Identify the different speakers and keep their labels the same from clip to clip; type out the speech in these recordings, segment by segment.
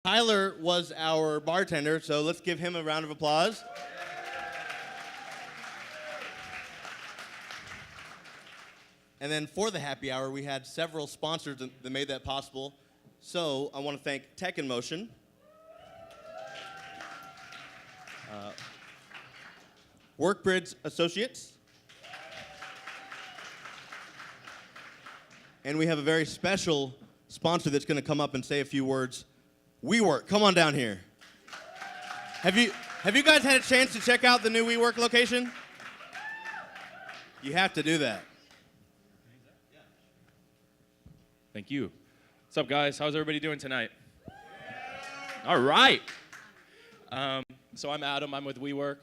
Speaker 1: Tyler was our bartender, so let's give him a round of applause. And then for the happy hour, we had several sponsors that made that possible. So I want to thank Tech in Motion, Workbridge Associates, and we have a very special sponsor that's going to come up and say a few words. WeWork, come on down here. Have you guys had a chance to check out the new WeWork location? You have to do that.
Speaker 2: Thank you. What's up, guys? How's everybody doing tonight? All right. So I'm Adam. I'm with WeWork.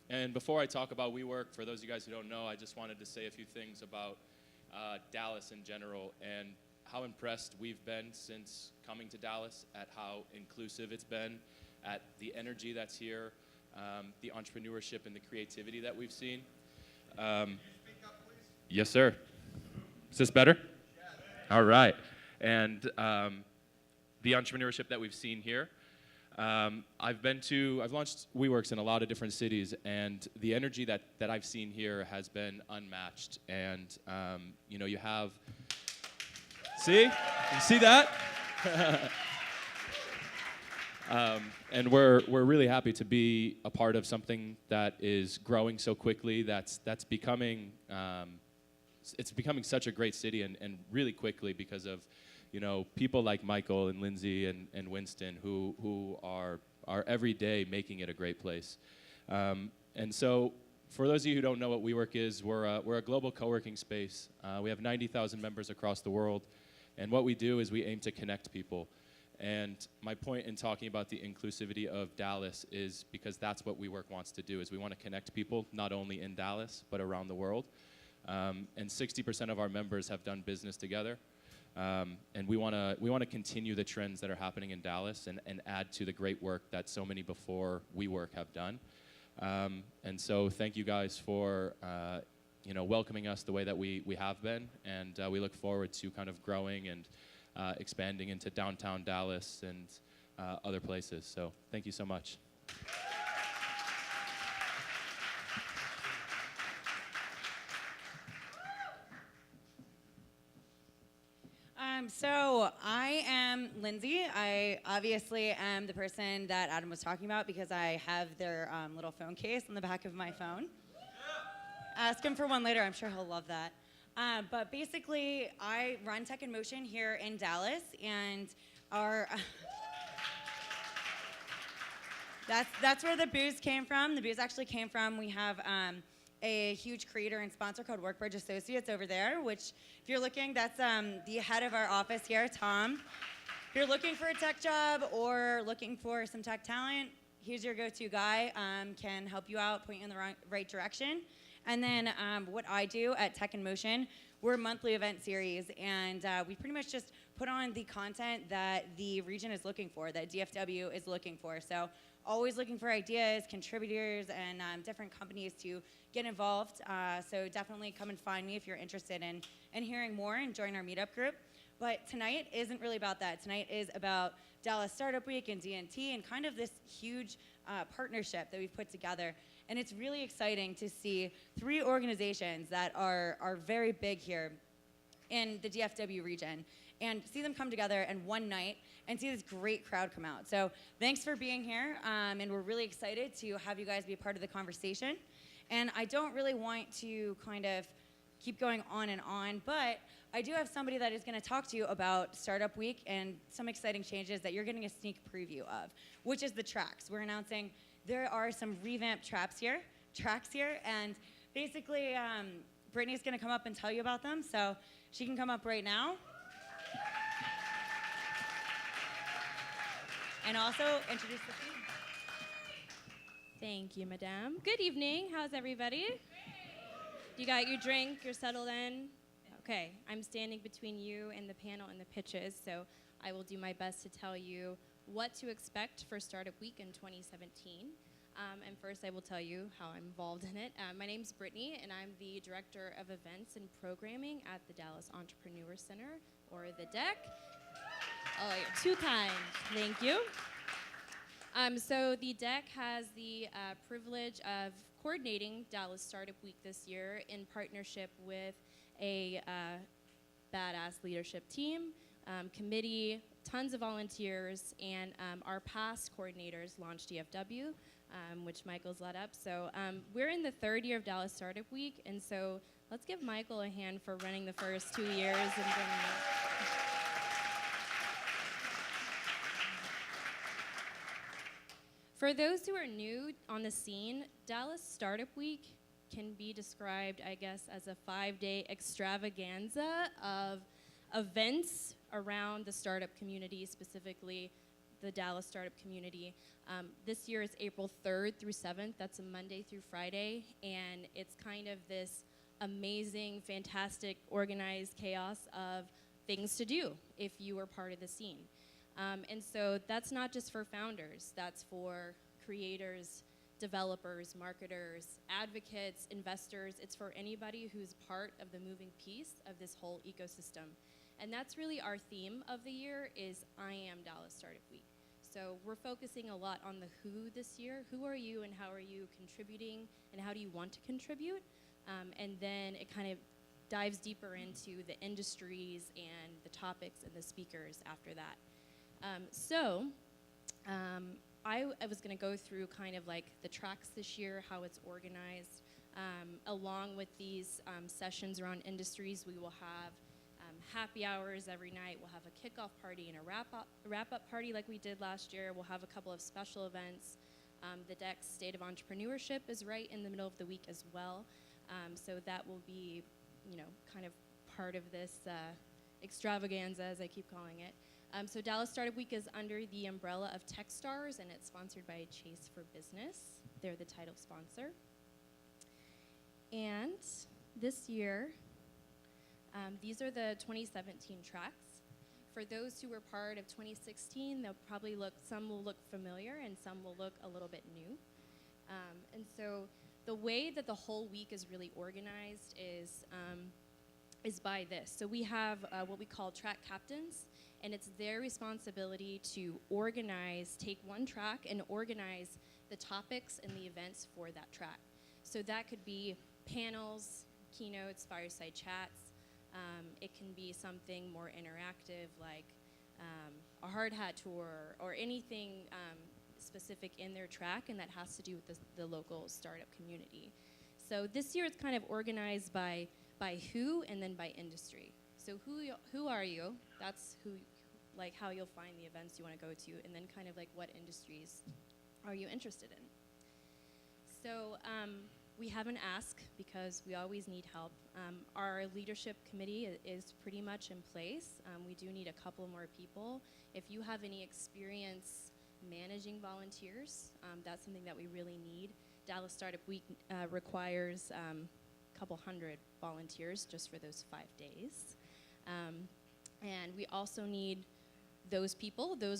Speaker 2: And before I talk about WeWork, for those of you guys who don't know, I just wanted to say a few things about Dallas in general and how impressed we've been since coming to Dallas at how inclusive it's been, at the energy that's here, the entrepreneurship and the creativity that we've seen. Can you speak up, please? Yes, sir. Is this better? Yes. All right. And the entrepreneurship that we've seen here. I've launched WeWorks in a lot of different cities, and the energy that I've seen here has been unmatched. And you have, you see that? And we're really happy to be a part of something that is growing so quickly. That's becoming it's becoming such a great city, and really quickly because of people like Michael and Lindsay and Winston who are every day making it a great place. And so for those of you who don't know what WeWork is, we're a global co-working space. We have 90,000 members across the world. And what we do is we aim to connect people. And my point in talking about the inclusivity of Dallas is because that's what WeWork wants to do, is we want to connect people not only in Dallas, but around the world. And 60% of our members have done business together. And we want to continue the trends that are happening in Dallas and add to the great work that so many before WeWork have done. And so thank you guys for welcoming us the way that we have been, and we look forward to kind of growing and expanding into downtown Dallas and other places. So thank you so much.
Speaker 3: So I am Lindsay. I obviously am the person that Adam was talking about because I have their little phone case on the back of my phone. Ask him for one later. I'm sure he'll love that. But basically, I run Tech in Motion here in Dallas, and our that's where the booze came from. The booze actually came from, we have a huge creator and sponsor called Workbridge Associates over there, which, if you're looking, that's the head of our office here, Tom. If you're looking for a tech job or looking for some tech talent, here's your go-to guy. Can help you out, point you in the right direction. And then what I do at Tech in Motion, we're a monthly event series, and we pretty much just put on the content that the region is looking for, that DFW is looking for. So always looking for ideas, contributors, and different companies to get involved. So definitely come and find me if you're interested in hearing more and join our meetup group. But tonight isn't really about that. Tonight is about Dallas Startup Week and DNT and kind of this huge partnership that we've put together. And it's really exciting to see 3 organizations that are very big here in the DFW region and see them come together in one night and see this great crowd come out. So thanks for being here, and we're really excited to have you guys be a part of the conversation. And I don't really want to kind of keep going on, but I do have somebody that is going to talk to you about Startup Week and some exciting changes that you're getting a sneak preview of, which is the tracks. We're announcing there are some revamped tracks here, and basically Brittany's going to come up and tell you about them, so she can come up right now. And also introduce the team.
Speaker 4: Thank you, madame. Good evening. How's everybody? You got your drink? You're settled in? Okay. I'm standing between you and the panel and the pitches, so I will do my best to tell you what to expect for Startup Week in 2017. And first, I will tell you how I'm involved in it. My name's Brittany, and I'm the Director of Events and Programming at the Dallas Entrepreneur Center, or the DEC. Oh, you're too kind. Thank you. So the deck has the privilege of coordinating Dallas Startup Week this year in partnership with a badass leadership team, committee, tons of volunteers, and our past coordinators, Launch DFW, which Michael's led up. So we're in the third year of Dallas Startup Week, and so let's give Michael a hand for running the first 2 years and bringing it. For those who are new on the scene, Dallas Startup Week can be described, I guess, as a 5-day extravaganza of events around the startup community, specifically the Dallas startup community. This year is April 3rd through 7th. That's a Monday through Friday, and it's kind of this amazing, fantastic, organized chaos of things to do if you are part of the scene. And so that's not just for founders, that's for creators, developers, marketers, advocates, investors. It's for anybody who's part of the moving piece of this whole ecosystem. And that's really our theme of the year is I Am Dallas Startup Week. So we're focusing a lot on the who this year. Who are you and how are you contributing and how do you want to contribute? And then it kind of dives deeper into the industries and the topics and the speakers after that. I was going to go through kind of like the tracks this year, how it's organized. Along with these sessions around industries, we will have happy hours every night. We'll have a kickoff party and a wrap-up party like we did last year. We'll have a couple of special events. The DEX State of Entrepreneurship is right in the middle of the week as well. So that will be, kind of part of this extravaganza, as I keep calling it. So Dallas Startup Week is under the umbrella of Techstars, and it's sponsored by Chase for Business. They're the title sponsor. And this year, these are the 2017 tracks. For those who were part of 2016, some will look familiar and some will look a little bit new. And so the way that the whole week is really organized is by this. So we have what we call track captains, and it's their responsibility to take one track and organize the topics and the events for that track. So that could be panels, keynotes, fireside chats. It can be something more interactive like a hard hat tour or anything specific in their track, and that has to do with the local startup community. So this year it's kind of organized by who and then by industry. So who are you? That's how you'll find the events you want to go to, and then kind of like what industries are you interested in. So we have an ask because we always need help. Our leadership committee is pretty much in place. We do need a couple more people. If you have any experience managing volunteers, that's something that we really need. Dallas Startup Week requires a couple hundred volunteers just for those 5 days. And we also need those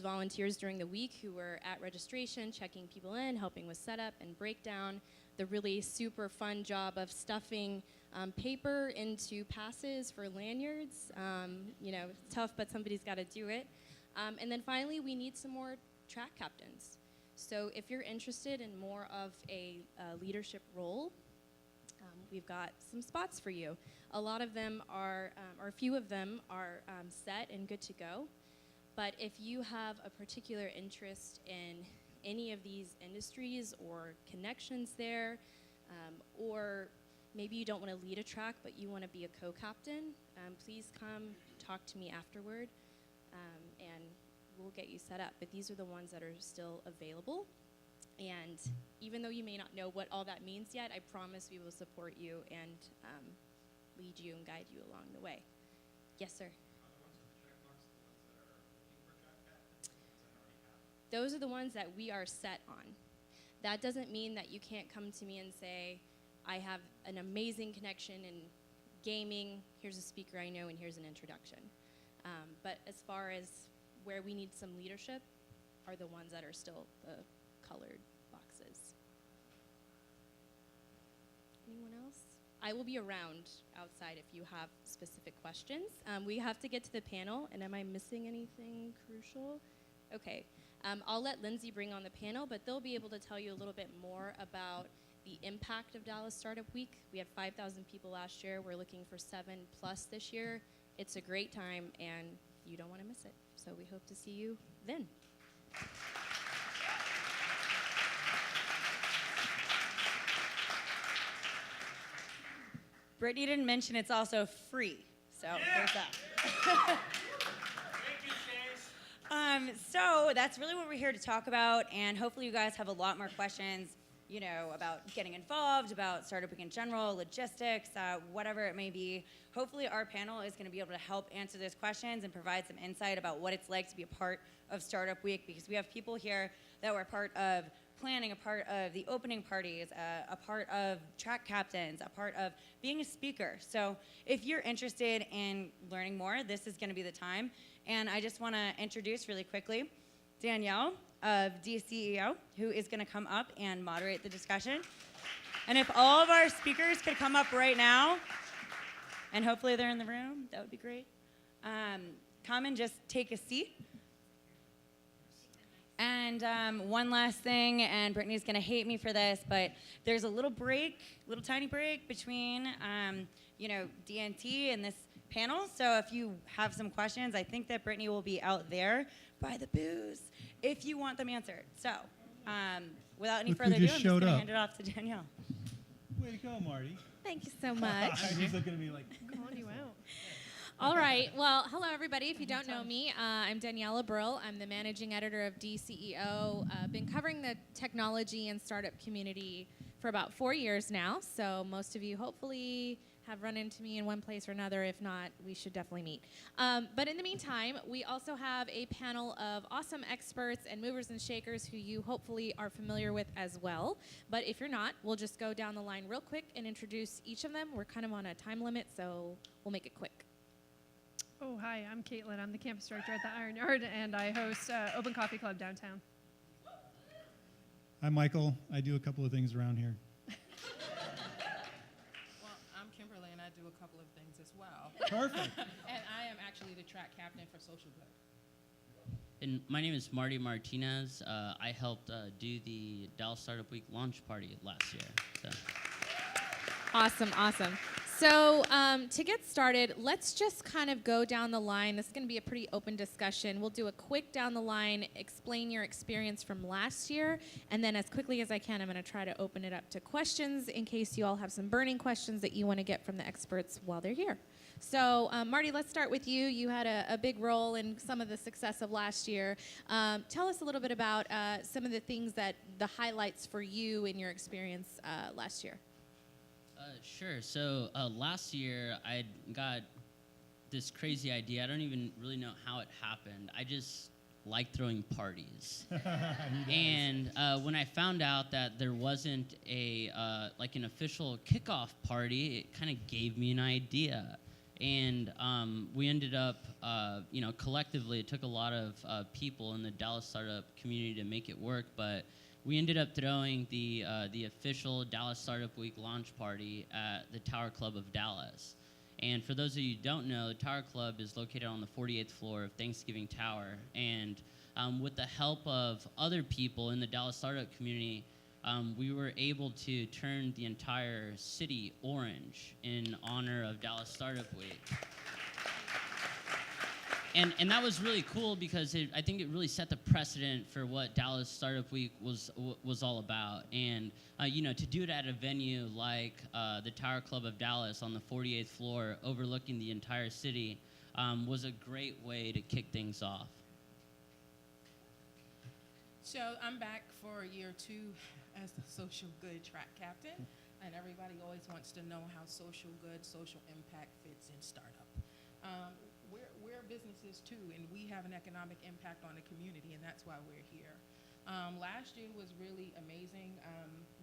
Speaker 4: volunteers during the week who are at registration, checking people in, helping with setup and breakdown, the really super fun job of stuffing paper into passes for lanyards. Tough, but somebody's got to do it. And then finally, we need some more track captains. So if you're interested in more of a leadership role, we've got some spots for you. A lot of them are, or a few of them are set and good to go. But if you have a particular interest in any of these industries or connections there, or maybe you don't want to lead a track, but you want to be a co-captain, please come talk to me afterward, and we'll get you set up. But these are the ones that are still available. And even though you may not know what all that means yet, I promise we will support you and lead you and guide you along the way. Yes, sir. Those are the ones that we are set on. That doesn't mean that you can't come to me and say, I have an amazing connection in gaming, here's a speaker I know, and here's an introduction. But as far as where we need some leadership are the ones that are still the colored boxes. Anyone else? I will be around outside if you have specific questions. We have to get to the panel, and am I missing anything crucial? Okay. I'll let Lindsay bring on the panel, but they'll be able to tell you a little bit more about the impact of Dallas Startup Week. We had 5,000 people last year. We're looking for 7+ this year. It's a great time, and you don't want to miss it. So we hope to see you then.
Speaker 3: Brittany didn't mention it's also free, so there's that. So that's really what we're here to talk about, and hopefully you guys have a lot more questions, about getting involved, about Startup Week in general, logistics, whatever it may be. Hopefully our panel is going to be able to help answer those questions and provide some insight about what it's like to be a part of Startup Week, because we have people here that were part of planning, a part of the opening parties, a part of track captains, a part of being a speaker. So if you're interested in learning more, this is going to be the time. And I just want to introduce really quickly Danielle of DCEO, who is going to come up and moderate the discussion. And if all of our speakers could come up right now, and hopefully they're in the room, that would be great. Come and just take a seat. And one last thing, and Brittany's going to hate me for this, but there's a little tiny break between, DNT and this panel. So if you have some questions, I think that Brittany will be out there by the booze if you want them answered. So without any further ado, I'm just going to hand it off to Danielle.
Speaker 5: Way to go, Marty.
Speaker 4: Thank you so much.
Speaker 5: She's looking at me like,
Speaker 6: Calling you out.
Speaker 4: All right. Well, hello, everybody. If you don't know me, I'm Daniela Brill. I'm the managing editor of DCEO. Been covering the technology and startup community for about 4 years now. So most of you hopefully have run into me in one place or another. If not, we should definitely meet. But in the meantime, we also have a panel of awesome experts and movers and shakers who you hopefully are familiar with as well. But if you're not, we'll just go down the line real quick and introduce each of them. We're kind of on a time limit, so we'll make it quick.
Speaker 6: Oh, hi, I'm Caitlin. I'm the campus director at the Iron Yard, and I host Open Coffee Club downtown.
Speaker 5: I'm Michael. I do a couple of things around here.
Speaker 7: Well, I'm Kimberly, and I do a couple of things as well.
Speaker 5: Perfect.
Speaker 7: And I am actually the track captain for Social Good.
Speaker 8: And my name is Marty Martinez. I helped do the Dallas Startup Week launch party last year. So.
Speaker 4: Awesome. So to get started, let's just kind of go down the line. This is going to be a pretty open discussion. We'll do a quick down the line, explain your experience from last year, and then as quickly as I can, I'm going to try to open it up to questions in case you all have some burning questions that you want to get from the experts while they're here. So Marty, let's start with you. You had a big role in some of the success of last year. Tell us a little bit about some of the things the highlights for you in your experience last year.
Speaker 8: Sure. So last year, I got this crazy idea. I don't even really know how it happened. I just like throwing parties. And when I found out that there wasn't an official kickoff party, it kind of gave me an idea. And we ended up, collectively, it took a lot of people in the Dallas startup community to make it work, but we ended up throwing the official Dallas Startup Week launch party at the Tower Club of Dallas. And for those of you who don't know, the Tower Club is located on the 48th floor of Thanksgiving Tower. And with the help of other people in the Dallas startup community, we were able to turn the entire city orange in honor of Dallas Startup Week. And that was really cool because I think it really set the precedent for what Dallas Startup Week was all about. And to do it at a venue like the Tower Club of Dallas on the 48th floor, overlooking the entire city, was a great way to kick things off.
Speaker 7: So I'm back for year 2 as the Social Good track captain, and everybody always wants to know how social good, social impact fits in startup. We're businesses too, and we have an economic impact on the community, and that's why we're here. Last year was really amazing.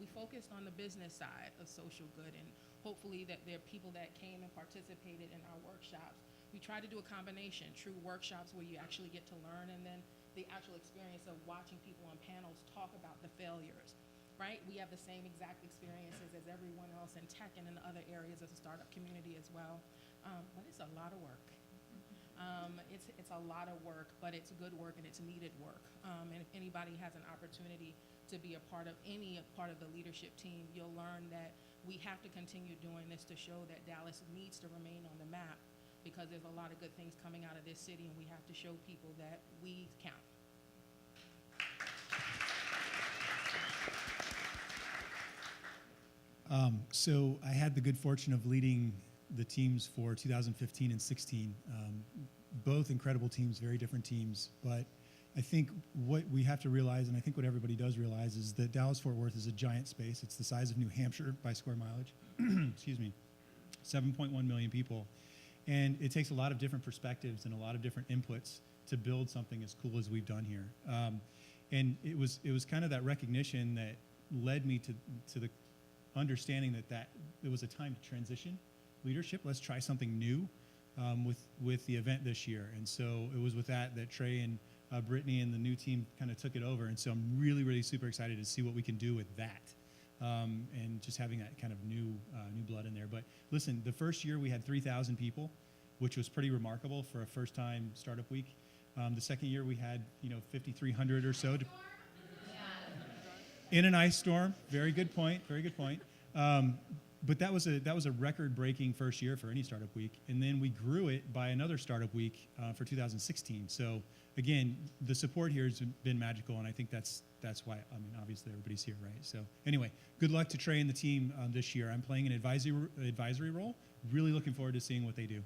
Speaker 7: We focused on the business side of social good, and hopefully that there are people that came and participated in our workshops. We try to do a combination, true workshops where you actually get to learn, and then the actual experience of watching people on panels talk about the failures. right? We have the same exact experiences as everyone else in tech and in other areas of the startup community as well. But it's a lot of work. It's a lot of work, but it's good work and it's needed work. And if anybody has an opportunity to be a part of any part of the leadership team, you'll learn that we have to continue doing this to show that Dallas needs to remain on the map, because there's a lot of good things coming out of this city, and we have to show people that we count.
Speaker 5: So I had the good fortune of leading the teams for 2015 and 16. Both incredible teams, very different teams. But I think what we have to realize, and I think what everybody does realize, is that Dallas-Fort Worth is a giant space. It's the size of New Hampshire by square mileage. Excuse me. 7.1 million people. And it takes a lot of different perspectives and a lot of different inputs to build something as cool as we've done here. And it was kind of that recognition that led me to the understanding that it was a time to transition leadership. Let's try something new with the event this year. And so it was with that Trey and Brittany and the new team kind of took it over. And so I'm really, really super excited to see what we can do with that. And just having that kind of new blood in there. But listen, the first year we had 3,000 people, which was pretty remarkable for a first-time startup week. The second year we had 5,300 or so. In an ice storm. Very good point. Very good point. But that was a record-breaking first year for any startup week, and then we grew it by another startup week for 2016. So again, the support here has been magical, and I think that's why. I mean, obviously everybody's here, right? So anyway, good luck to Trey and the team this year. I'm playing an advisory role. Really looking forward to seeing what they do.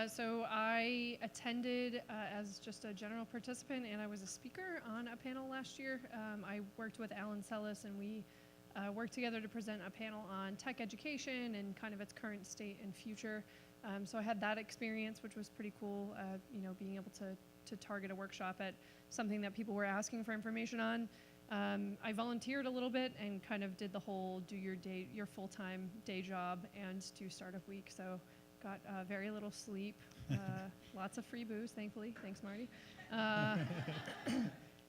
Speaker 6: So I attended as just a general participant, and I was a speaker on a panel last year. I worked with Alan Sellis, and we worked together to present a panel on tech education and kind of its current state and future. So I had that experience, which was pretty cool, being able to target a workshop at something that people were asking for information on. I volunteered a little bit and kind of did the whole do your full-time day job and do startup week. So got very little sleep, lots of free booze, thankfully. Thanks, Marty.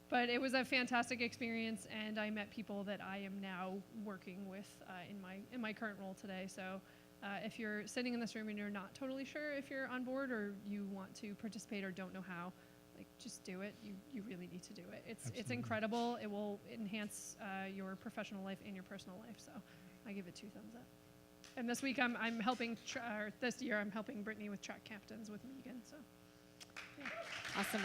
Speaker 6: But it was a fantastic experience, and I met people that I am now working with in my current role today. So if you're sitting in this room and you're not totally sure if you're on board or you want to participate or don't know how, just do it. You really need to do it. It's incredible. It will enhance your professional life and your personal life. So I give it 2 thumbs up. And this week I'm helping, this year I'm helping Brittany with track captains with Megan. So, yeah.
Speaker 9: Awesome.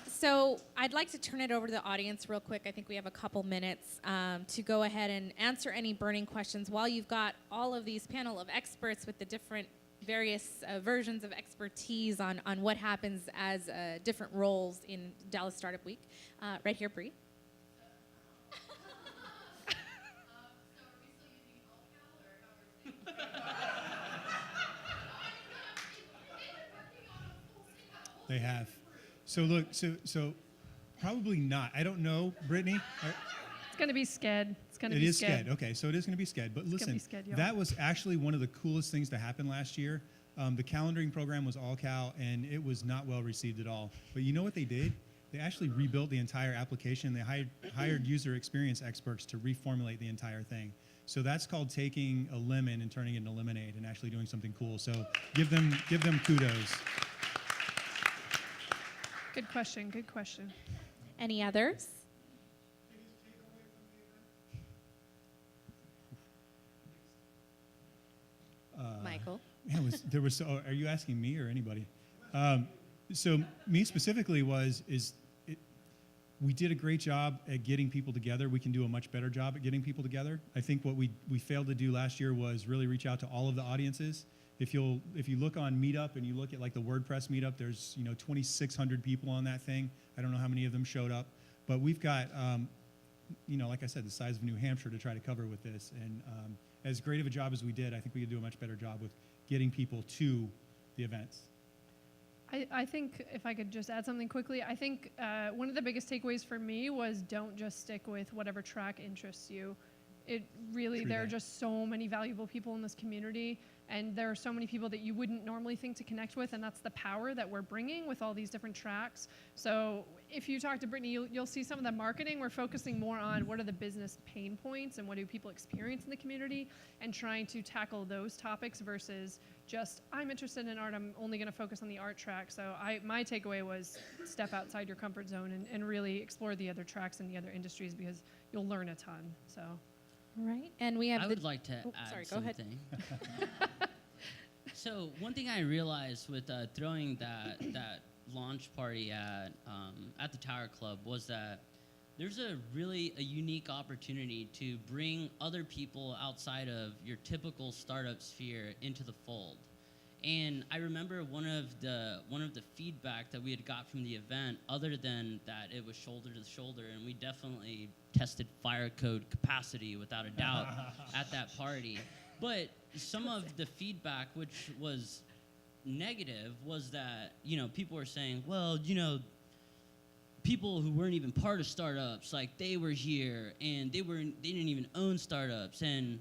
Speaker 9: So I'd like to turn it over to the audience real quick. I think we have a couple minutes to go ahead and answer any burning questions while you've got all of these panel of experts with the different various versions of expertise on what happens as different roles in Dallas Startup Week. Right here, Bree.
Speaker 5: They have. So look, so probably not. I don't know, Brittany.
Speaker 6: It's going to be SCED.
Speaker 5: It is SCED. Okay, so it is going to be SCED. But listen, that was actually one of the coolest things to happen last year. The calendaring program was all Cal, and it was not well received at all. But you know what they did? They actually rebuilt the entire application. They hired user experience experts to reformulate the entire thing. So that's called taking a lemon and turning it into lemonade and actually doing something cool. So give them kudos.
Speaker 6: Good question.
Speaker 9: Any others? Michael.
Speaker 5: Are you asking me or anybody? So me specifically we did a great job at getting people together. We can do a much better job at getting people together. I think what we failed to do last year was really reach out to all of the audiences. If you look on Meetup and you look at like the WordPress Meetup, there's 2,600 people on that thing. I don't know how many of them showed up, but we've got like I said, the size of New Hampshire to try to cover with this. And as great of a job as we did, I think we could do a much better job with getting people to the events.
Speaker 6: I think if I could just add something quickly, I think one of the biggest takeaways for me was don't just stick with whatever track interests you. There are just so many valuable people in this community, And there are so many people that you wouldn't normally think to connect with, and that's the power that we're bringing with all these different tracks. So if you talk to Brittany, you'll see some of the marketing. We're focusing more on what are the business pain points and what do people experience in the community, and trying to tackle those topics versus just, I'm interested in art, I'm only gonna focus on the art track. So my takeaway was step outside your comfort zone and really explore the other tracks and the other industries, because you'll learn a ton, so.
Speaker 9: Right, and we have
Speaker 8: I would like to add
Speaker 9: sorry, go ahead.
Speaker 8: something. So one thing I realized with throwing that launch party at the Tower Club was that there's a unique opportunity to bring other people outside of your typical startup sphere into the fold. And I remember one of the feedback that we had got from the event, other than that it was shoulder to shoulder, and we definitely tested fire code capacity without a doubt at that party. But some of the feedback, which was negative, was that, people were saying, well, people who weren't even part of startups, like they were here and they didn't even own startups, and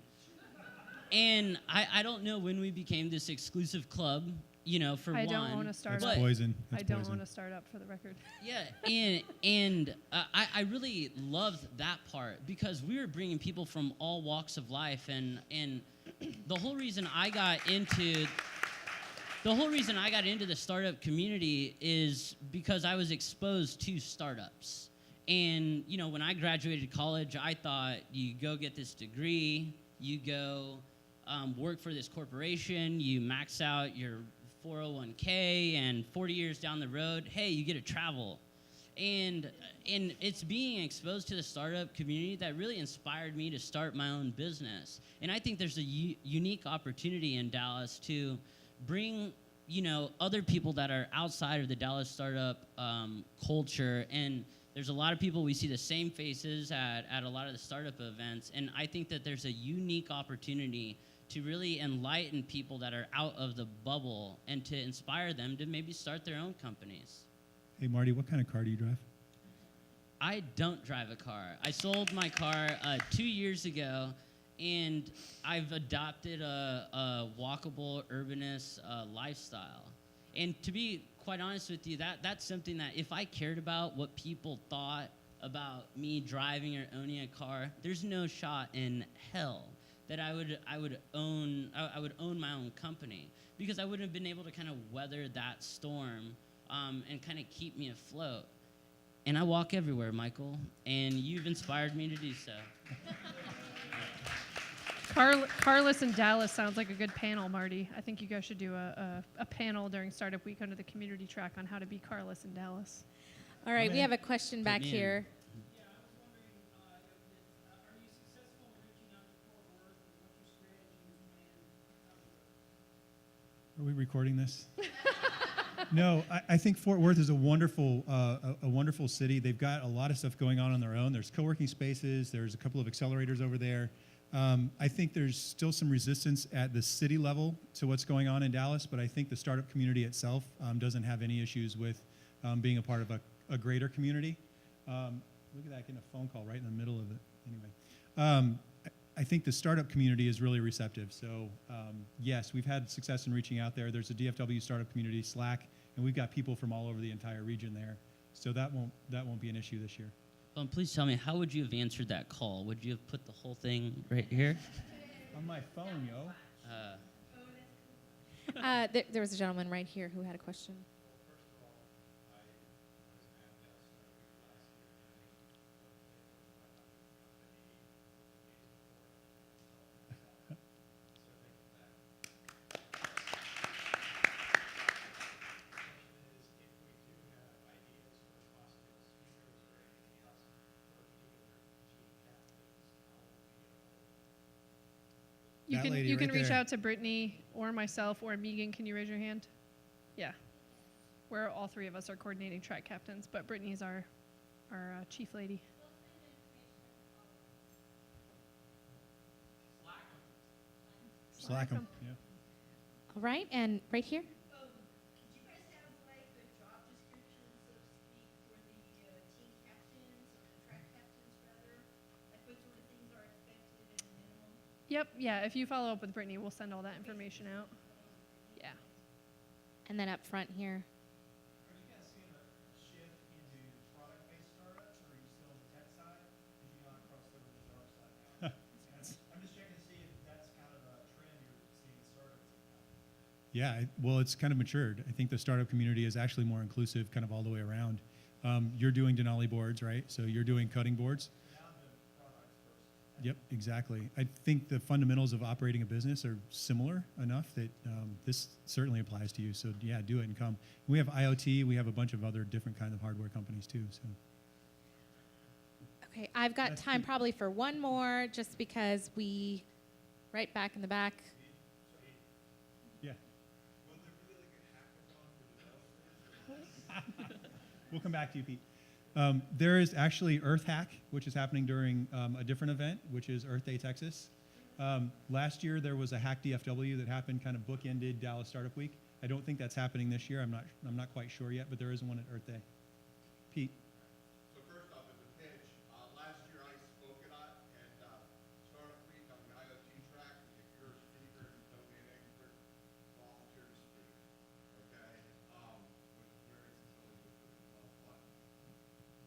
Speaker 8: I don't know when we became this exclusive club, for
Speaker 6: I
Speaker 8: one.
Speaker 6: don't own a startup.
Speaker 5: That's poison.
Speaker 6: I don't own a startup, for the record.
Speaker 8: Yeah, and I really loved that part, because we were bringing people from all walks of life, and the whole reason I got into the startup community is because I was exposed to startups. And when I graduated college, I thought you go get this degree, you go work for this corporation, you max out your 401k, and 40 years down the road, hey, you get to travel. And it's being exposed to the startup community that really inspired me to start my own business. And I think there's a unique opportunity in Dallas to bring, other people that are outside of the Dallas startup culture. And there's a lot of people, we see the same faces at a lot of the startup events. And I think that there's a unique opportunity to really enlighten people that are out of the bubble and to inspire them to maybe start their own companies.
Speaker 5: Hey, Marty, what kind of car do you drive?
Speaker 8: I don't drive a car. I sold my car 2 years ago, and I've adopted a walkable urbanist lifestyle. And to be quite honest with you, that's something that if I cared about what people thought about me driving or owning a car, there's no shot in hell that I would own my own company, because I wouldn't have been able to kind of weather that storm and kind of keep me afloat. And I walk everywhere, Michael, and you've inspired me to do so.
Speaker 6: Carlos and Dallas sounds like a good panel, Marty. I think you guys should do a panel during Startup Week under the community track on how to be Carlos and Dallas.
Speaker 9: All right, we have a question back here.
Speaker 10: Yeah, I was wondering, are you successful in reaching out to Fort Worth, and what's your strategy and plan?
Speaker 5: Are we recording this? No, I think Fort Worth is a wonderful city. They've got a lot of stuff going on their own. There's co-working spaces. There's a couple of accelerators over there. I think there's still some resistance at the city level to what's going on in Dallas, but I think the startup community itself doesn't have any issues with being a part of a greater community. Look at that, getting a phone call right in the middle of it. Anyway, I think the startup community is really receptive. So yes, we've had success in reaching out there. There's a DFW startup community, Slack, and we've got people from all over the entire region there. So that won't be an issue this year.
Speaker 8: Please tell me, how would you have answered that call? Would you have put the whole thing right here?
Speaker 5: On my phone, yo.
Speaker 9: There was a gentleman right here who had a question.
Speaker 6: You can reach out to Brittany or myself or Megan. Can you raise your hand? Yeah. Where all three of us are coordinating track captains, but Brittany's our chief lady.
Speaker 5: Slack 'em. Yeah.
Speaker 9: All right, and right here.
Speaker 11: Did you guys have like the job descriptions, so to speak, for the team captains or the track captains rather? Like what sort of things are expected and minimum?
Speaker 6: Yep, yeah, if you follow up with Brittany, we'll send all that information out. Yeah.
Speaker 9: And then up front here.
Speaker 5: Are you guys seeing a shift into product-based startups, or are you still on the tech side? Did you not cross over to the startup side now? I'm just checking to see if that's kind of a trend you're seeing in startups. Yeah, well, it's kind of matured. I think the startup community is actually more inclusive kind of all the way around. You're doing Denali boards, right? So you're doing cutting boards? Yep, exactly. I think the fundamentals of operating a business are similar enough that this certainly applies to you. So yeah, do it and come. We have IoT. We have a bunch of other different kinds of hardware companies too. So
Speaker 9: Okay, I've got
Speaker 5: That's
Speaker 9: time
Speaker 5: good.
Speaker 9: probably for one more, just because right back in the back.
Speaker 5: yeah. We'll come back to you, Pete. There is actually Earth Hack, which is happening during a different event, which is Earth Day Texas. Last year there was a Hack DFW that happened, kind of bookended Dallas Startup Week. I don't think that's happening this year. I'm not quite sure yet, but there is one at Earth Day. Pete.
Speaker 12: So first off, as a pitch, last year I spoke at Startup Week on the IoT track. If you're a speaker and don't need an expert, volunteer to speak. Okay? Was very fulfilling, which was a lot of fun.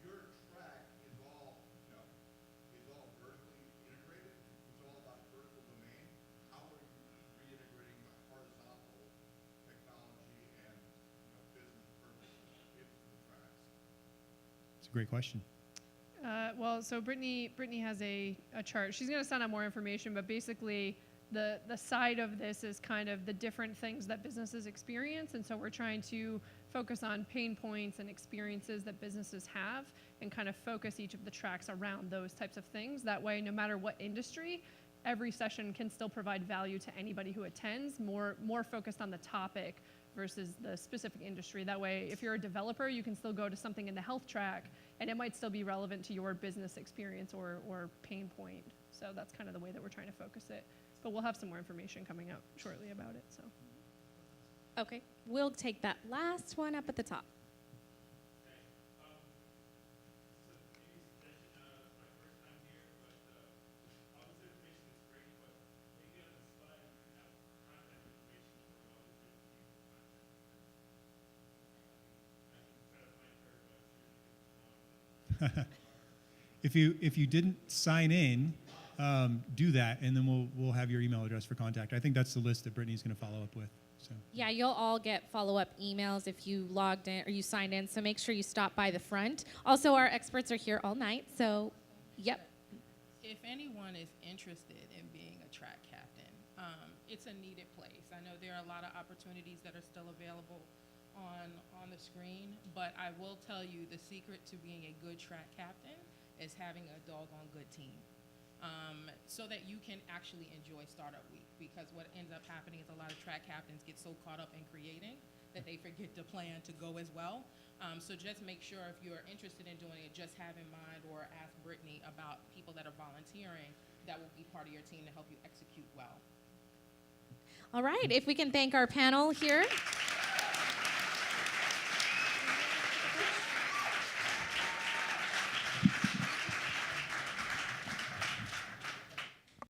Speaker 12: Your track is all, is all vertically integrated. It's all about vertical domain. How are you reintegrating horizontal technology and business purposes into the tracks?
Speaker 5: It's a great question.
Speaker 6: Well, so Brittany has a chart. She's going to send out more information, but basically the side of this is kind of the different things that businesses experience. And so we're trying to focus on pain points and experiences that businesses have and kind of focus each of the tracks around those types of things. That way, no matter what industry, every session can still provide value to anybody who attends, more focused on the topic versus the specific industry. That way, if you're a developer, you can still go to something in the health track, and it might still be relevant to your business experience or pain point. So that's kind of the way that we're trying to focus it. But we'll have some more information coming out shortly about it. So.
Speaker 9: Okay, we'll take that last one up at the top.
Speaker 5: If you didn't sign in, do that, and then we'll have your email address for contact. I think that's the list that Brittany's going to follow up with. So.
Speaker 9: Yeah, you'll all get follow-up emails if you logged in or you signed in, so make sure you stop by the front. Also, our experts are here all night, so yep.
Speaker 7: If anyone is interested in being a track captain, it's a needed place. I know there are a lot of opportunities that are still available on the screen, but I will tell you the secret to being a good track captain is having a doggone good team. So that you can actually enjoy Startup Week, because what ends up happening is a lot of track captains get so caught up in creating that they forget to plan to go as well. So just make sure if you're interested in doing it, just have in mind or ask Brittany about people that are volunteering that will be part of your team to help you execute well.
Speaker 9: All right, if we can thank our panel here.